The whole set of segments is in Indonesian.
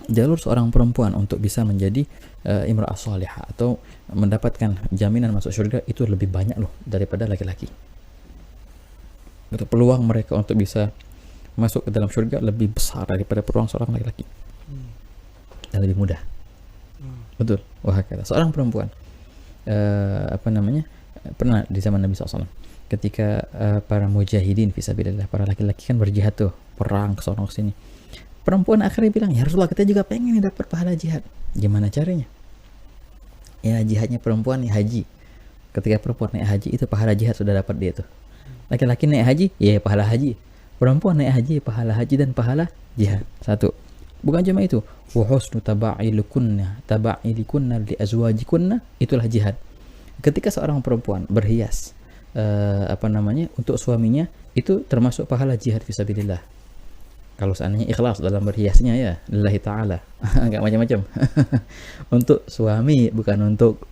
jalur seorang perempuan untuk bisa menjadi imra'ah salihah atau mendapatkan jaminan masuk surga itu lebih banyak loh daripada laki-laki. Itu peluang mereka untuk bisa masuk ke dalam surga lebih besar daripada peluang seorang laki-laki. Dan lebih mudah. Betul. Wah, kata seorang perempuan pernah di zaman Nabi SAW ketika para mujahidin fisabilillah, para laki-laki kan berjihad tuh, perang ke sono sini. Perempuan akhirnya bilang, ya Rasulullah, kita juga pengen dapat pahala jihad. Gimana caranya? Ya jihadnya perempuan nih haji. Ketika perempuan naik haji itu pahala jihad sudah dapat dia tuh. Laki-laki naik haji, ya pahala haji. Perempuan naik haji, pahala haji dan pahala jihad. Satu. Bukan cuma itu, wa husnu taba'ilikunna li azwajikunna, itulah jihad. Ketika seorang perempuan berhias untuk suaminya, itu termasuk pahala jihad fisabilillah. Kalau seandainya ikhlas dalam berhiasnya ya, lillahi ta'ala. Enggak macam-macam. Untuk suami, bukan untuk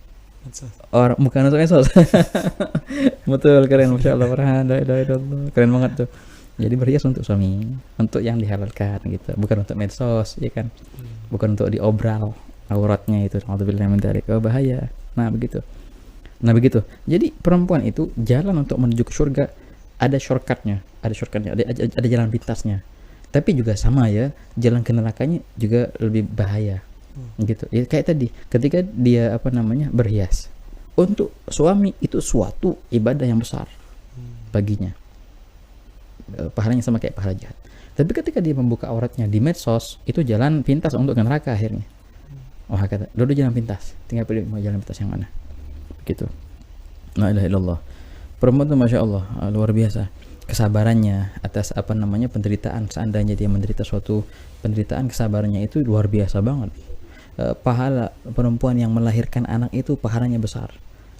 orang, bukan untuk medsos. Betul, keren, Masya Allah, keren banget tuh. Jadi berhias untuk suami, untuk yang dihalalkan gitu, bukan untuk medsos, ya kan? Bukan untuk diobral auratnya itu. Alhamdulillah min dzalik, bahaya. Nah begitu. Jadi perempuan itu jalan untuk menuju ke surga ada shortcutnya, ada jalan pintasnya. Tapi juga sama ya, jalan ke nerakanya juga lebih bahaya. Gitu. Ya kayak tadi, ketika dia berhias. Untuk suami itu suatu ibadah yang besar baginya. Pahalanya sama kayak pahala jihad. Tapi ketika dia membuka auratnya di medsos, itu jalan pintas untuk ke neraka akhirnya. Oh kata, dulu jalan pintas, tinggal pilih mau jalan pintas yang mana. Begitu. La ilaha illallah. Perempuan itu Masya Allah luar biasa kesabarannya atas penderitaan. Seandainya dia menderita suatu penderitaan, kesabarannya itu luar biasa banget. Pahala perempuan yang melahirkan anak itu pahalanya besar.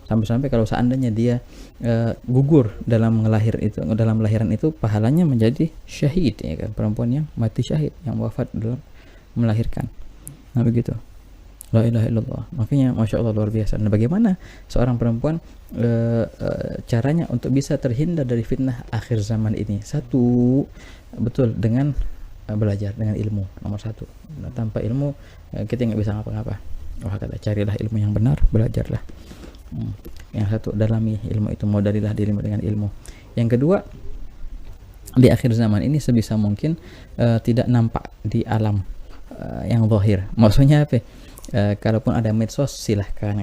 Sampai-sampai kalau seandainya dia gugur dalam lahiran itu pahalanya menjadi syahid, ya kan, perempuan yang mati syahid, yang wafat dalam melahirkan. Nah begitu. La ilaha illallah. Makanya Masya Allah luar biasa. Nah bagaimana seorang perempuan caranya untuk bisa terhindar dari fitnah akhir zaman ini? Satu, betul, dengan belajar, dengan ilmu, nomor satu. Nah, tanpa ilmu kita nggak bisa ngapa-ngapa. Kata, carilah ilmu yang benar, belajarlah. Yang satu, dalami ilmu itu, modalilah dirimu dengan ilmu. Yang kedua, di akhir zaman ini sebisa mungkin tidak nampak di alam yang zahir. Maksudnya apa? Kalaupun ada medsos silahkan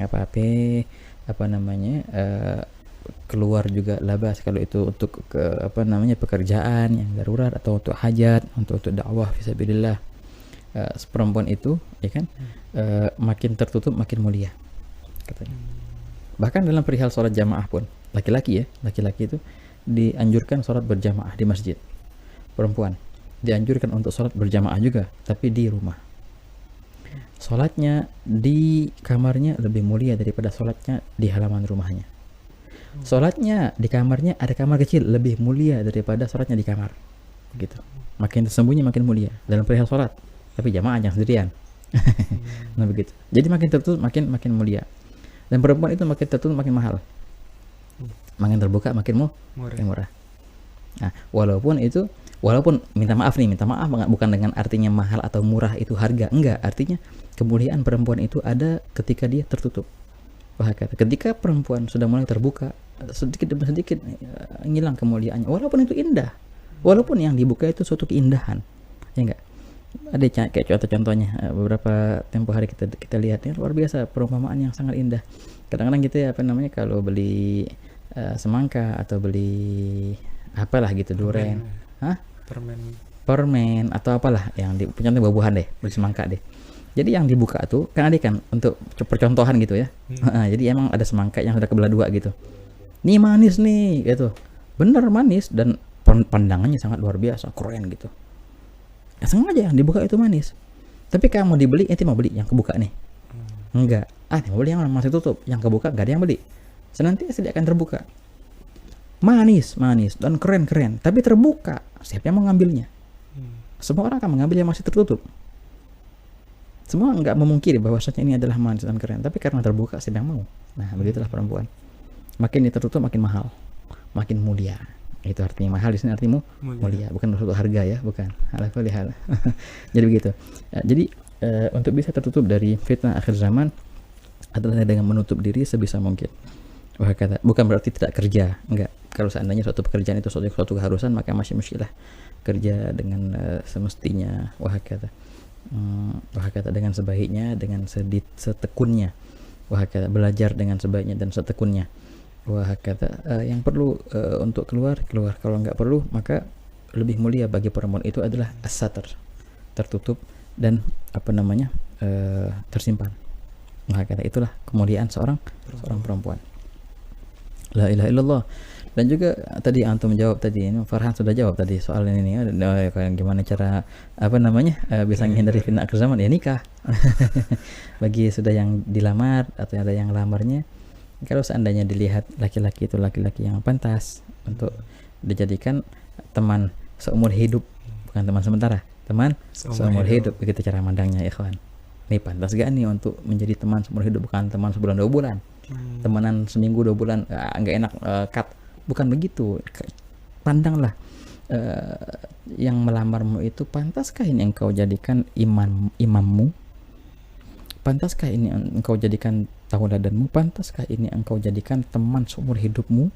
keluar juga labas kalau itu untuk pekerjaan yang darurat atau untuk hajat, untuk dakwah fisabilillah. Perempuan itu ya kan makin tertutup makin mulia katanya. Bahkan dalam perihal sholat jamaah pun laki-laki itu dianjurkan sholat berjamaah di masjid. Perempuan dianjurkan untuk sholat berjamaah juga, tapi di rumah. Sholatnya di kamarnya lebih mulia daripada sholatnya di halaman rumahnya. Sholatnya di kamarnya, ada kamar kecil, lebih mulia daripada sholatnya di kamar. Gitu. Makin tersembunyi makin mulia dalam perihal sholat. Tapi jamaah jangan sendirian. Nah begitu. Jadi makin tertutup makin mulia. Dan perempuan itu makin tertutup makin mahal. Makin terbuka makin murah. Nah, walaupun minta maaf bukan dengan artinya mahal atau murah itu harga, enggak, artinya kemuliaan perempuan itu ada ketika dia tertutup. Ketika perempuan sudah mulai terbuka, sedikit demi sedikit hilang kemuliaannya, walaupun itu indah, walaupun yang dibuka itu suatu keindahan, ya enggak. Ada kayak contoh-contohnya beberapa tempo hari kita lihat ya, luar biasa perumpamaan yang sangat indah. Kadang-kadang kita kalau beli semangka atau beli apalah gitu, duren, permen atau apalah yang contohnya buah-buahan deh, beli semangka deh. Jadi yang dibuka tuh kan untuk percontohan gitu ya. Jadi emang ada semangka yang sudah kebelah dua gitu. Nih manis nih gitu. Bener manis dan pandangannya sangat luar biasa, keren gitu. Ya sengaja yang dibuka itu manis. Tapi kalau mau dibeli, mau beli yang kebuka nih. Enggak. Mau beli yang masih tutup, yang kebuka enggak ada yang beli. Senantiasa dia akan terbuka. Manis dan keren, tapi terbuka. Siapa yang mau ngambilnya? Semua orang akan mengambil yang masih tertutup. Semua enggak memungkiri bahwasanya ini adalah manis dan keren, tapi karena terbuka siapa yang mau? Nah, begitulah perempuan. Makin tertutup makin mahal, makin mulia. Itu artinya mahal di sini artinya mulia, bukan suatu harga ya, bukan. Alhamdulillah. Jadi begitu. Jadi untuk bisa tertutup dari fitnah akhir zaman adalah dengan menutup diri sebisa mungkin. Wah kata, bukan berarti tidak kerja, enggak. Kalau seandainya suatu pekerjaan itu suatu keharusan, maka masih muskilah kerja dengan semestinya. Wah kata dengan sebaiknya, dengan setekunnya. Wah kata belajar dengan sebaiknya dan setekunnya. Wah kata yang perlu untuk keluar. Kalau enggak perlu, maka lebih mulia bagi perempuan itu adalah as-satar, tertutup dan tersimpan. Wah kata itulah kemuliaan seorang perempuan. La ilaha illallah. Dan juga tadi antum jawab tadi, ini Farhan sudah jawab tadi soal ini gimana cara bisa menghindari fitnah akhir zaman, ya nikah. Bagi sudah yang dilamar atau ada yang lamarnya, kalau seandainya dilihat laki-laki itu laki-laki yang pantas untuk dijadikan teman seumur hidup, bukan teman sementara, teman seumur hidup. Begitu cara mandangnya, ikhwan. Ini pantas gak nih untuk menjadi teman seumur hidup, bukan teman sebulan 2 bulan. Temenan seminggu 2 bulan nggak enak, cut. Bukan begitu. Pandanglah yang melamarmu itu, pantaskah ini engkau jadikan imammu? Pantaskah ini engkau jadikan tauladanmu? Pantaskah ini engkau jadikan teman seumur hidupmu?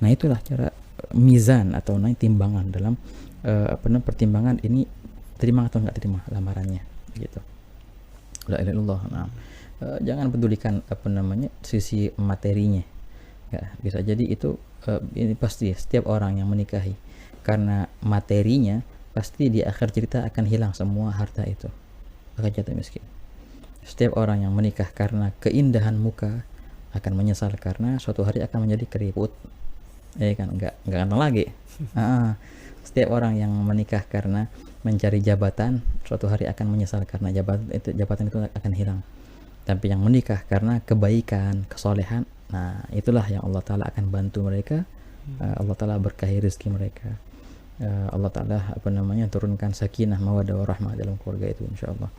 Nah itulah cara mizan atau timbangan dalam pertimbangan ini, terima atau enggak terima lamarannya, gitu. La ilaha illallah. Nah, jangan pedulikan sisi materinya. Ya, bisa jadi itu ini pasti setiap orang yang menikahi karena materinya, pasti di akhir cerita akan hilang semua harta itu, akan jatuh miskin. Setiap orang yang menikah karena keindahan muka akan menyesal karena suatu hari akan menjadi keriput, kan enggak ganteng lagi. Setiap orang yang menikah karena mencari jabatan, suatu hari akan menyesal karena jabatan itu akan hilang. Tapi yang menikah karena kebaikan, kesolehan, nah itulah yang Allah Ta'ala akan bantu mereka. Allah Ta'ala berkahi rezeki mereka. Allah Ta'ala turunkan sakinah, mawaddah, warahmah dalam keluarga itu, insyaallah.